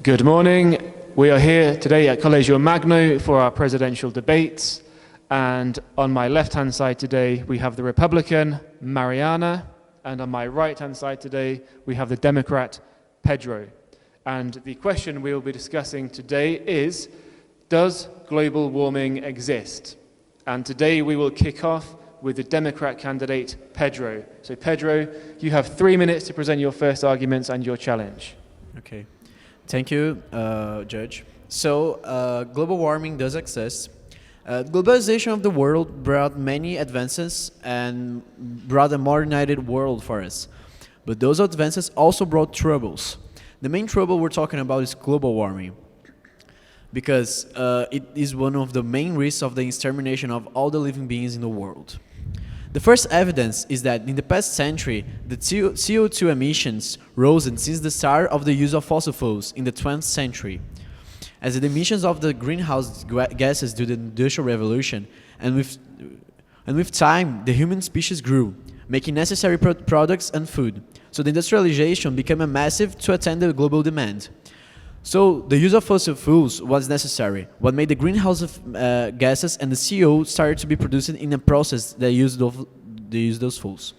Good morning. We are here today at Collegio Magno for our presidential debates. And on my left-hand side today, we have the Republican, Mariana. And on my right-hand side today, we have the Democrat, Pedro. And the question we will be discussing today is, does global warming exist? And today we will kick off with the Democrat candidate, Pedro. So Pedro, you have 3 minutes to present your first arguments and your challenge. Okay. Thank you, Judge. So, global warming does exist. Globalization of the world brought many advances and brought a more united world for us. But those advances also brought troubles. The main trouble we're talking about is global warming, because it is one of the main risks of the extermination of all the living beings in the world. The first evidence is that in the past century, the CO2 emissions rose since the start of the use of fossil fuels in the 20th century. As the emissions of the greenhouse gases due to the Industrial Revolution, and with time, the human species grew, making necessary products and food. So the industrialization became a massive to attend the global demand. So the use of fossil fuels was necessary, what made the greenhouse gases and the CO started to be produced in a process that used those fuels.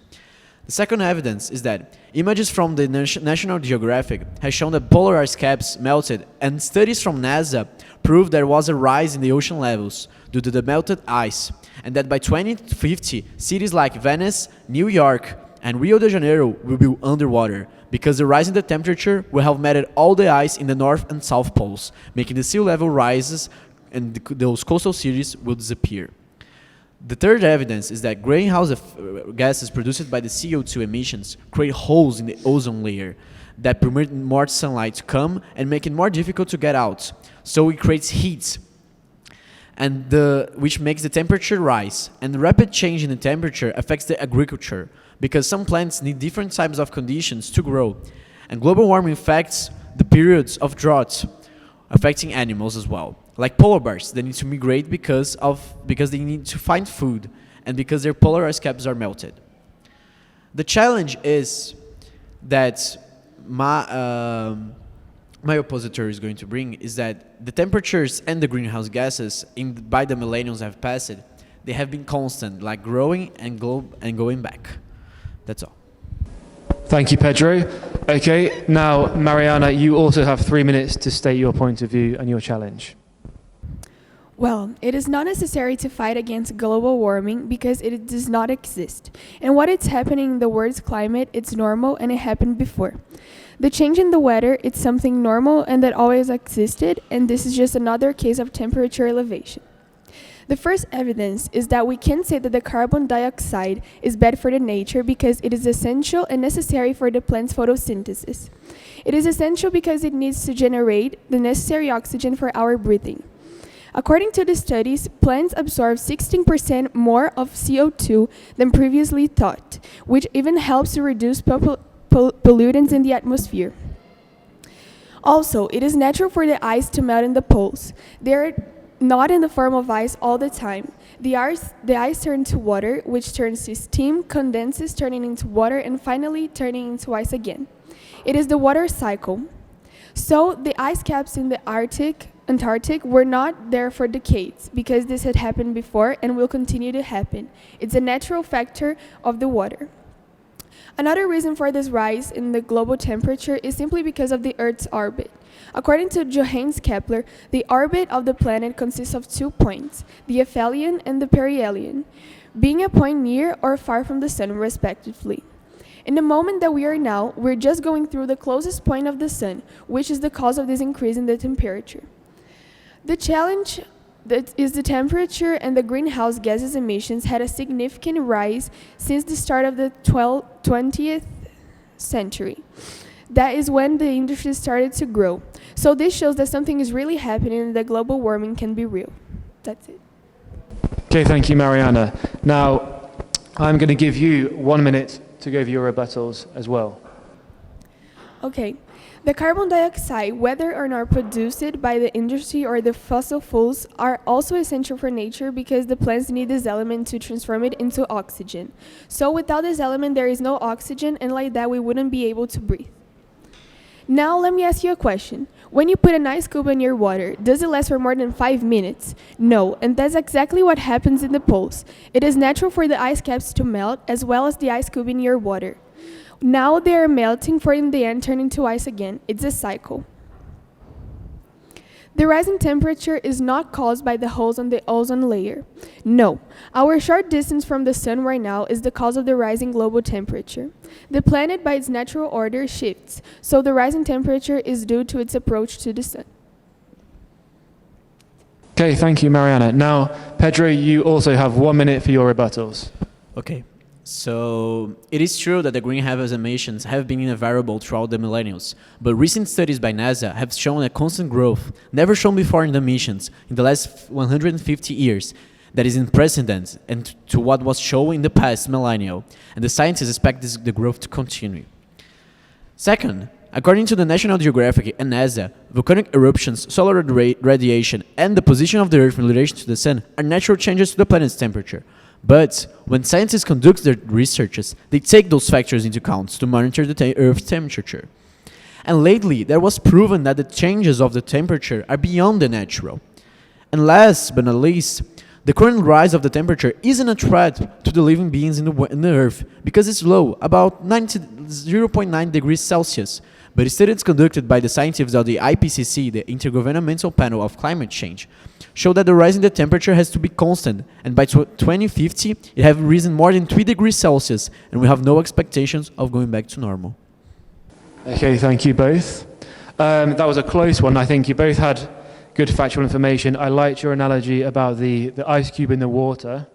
The second evidence is that images from the National Geographic have shown that polar ice caps melted, and studies from NASA proved there was a rise in the ocean levels due to the melted ice, and that by 2050, cities like Venice, New York, and Rio de Janeiro will be underwater, because the rise in the temperature will have melted all the ice in the North and South Poles, making the sea level rises and those coastal cities will disappear. The third evidence is that greenhouse gases produced by the CO2 emissions create holes in the ozone layer that permit more sunlight to come and make it more difficult to get out. So it creates heat, and which makes the temperature rise. And the rapid change in the temperature affects the agriculture, because some plants need different types of conditions to grow. And global warming affects the periods of drought, affecting animals as well. Like polar bears, they need to migrate because they need to find food, and because their polar ice caps are melted. The challenge is that my oppositor is going to bring is that the temperatures and the greenhouse gases by the millenniums have passed, they have been constant, like growing and going back. That's all. Thank you, Pedro. Okay, now, Mariana, you also have 3 minutes to state your point of view and your challenge. Well, it is not necessary to fight against global warming because it does not exist. And what is happening in the world's climate, it's normal and it happened before. The change in the weather, it's something normal and that always existed, and this is just another case of temperature elevation. The first evidence is that we can say that the carbon dioxide is bad for the nature because it is essential and necessary for the plant's photosynthesis. It is essential because it needs to generate the necessary oxygen for our breathing. According to the studies, plants absorb 16% more of CO2 than previously thought, which even helps to reduce pollutants in the atmosphere. Also, it is natural for the ice to melt in the poles. They are not in the form of ice all the time. The ice turns to water, which turns to steam, condenses, turning into water, and finally turning into ice again. It is the water cycle. So the ice caps in the Antarctic were not there for decades, because this had happened before and will continue to happen. It's a natural factor of the water. Another reason for this rise in the global temperature is simply because of the Earth's orbit. According to Johannes Kepler, the orbit of the planet consists of 2 points, the aphelion and the perihelion, being a point near or far from the sun, respectively. In the moment that we are now, we're just going through the closest point of the sun, which is the cause of this increase in the temperature. The challenge that is the temperature and the greenhouse gases emissions had a significant rise since the start of the 20th century. That is when the industry started to grow. So this shows that something is really happening and that global warming can be real. That's it. Okay, thank you, Mariana. Now, I'm going to give you 1 minute to give your rebuttals as well. Okay. The carbon dioxide, whether or not produced by the industry or the fossil fuels, are also essential for nature because the plants need this element to transform it into oxygen. So without this element, there is no oxygen, and like that, we wouldn't be able to breathe. Now let me ask you a question. When you put an ice cube in your water, does it last for more than 5 minutes? No, and that's exactly what happens in the poles. It is natural for the ice caps to melt as well as the ice cube in your water. Now they are melting for in the end turn into ice again. It's a cycle. The rising temperature is not caused by the holes on the ozone layer. No, our short distance from the sun right now is the cause of the rising global temperature. The planet by its natural order shifts, so the rising temperature is due to its approach to the sun. Okay, thank you, Mariana. Now, Pedro, you also have 1 minute for your rebuttals. Okay, so it is true that the greenhouse emissions have been a variable throughout the millennials, but recent studies by NASA have shown a constant growth, never shown before in the emissions in the last 150 years, that is unprecedented and to what was shown in the past millennial, and the scientists expect the growth to continue. Second, according to the National Geographic and NASA, volcanic eruptions, solar radiation, and the position of the Earth in relation to the Sun are natural changes to the planet's temperature. But when scientists conduct their researches, they take those factors into account to monitor the Earth's temperature. And lately, there was proven that the changes of the temperature are beyond the natural. And last but not least, the current rise of the temperature isn't a threat to the living beings in the Earth because it's low, about 0.9 degrees Celsius. But studies conducted by the scientists of the IPCC, the Intergovernmental Panel of Climate Change, show that the rise in the temperature has to be constant, and by 2050 it has risen more than 3 degrees Celsius, and we have no expectations of going back to normal. Okay, thank you both. That was a close one. I think you both had good factual information. I liked your analogy about the ice cube in the water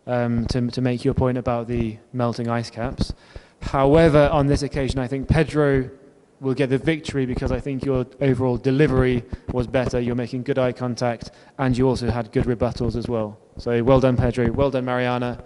to make your point about the melting ice caps. However, on this occasion, I think Pedro will get the victory because I think your overall delivery was better. You're making good eye contact, and you also had good rebuttals as well. So well done, Pedro. Well done, Mariana.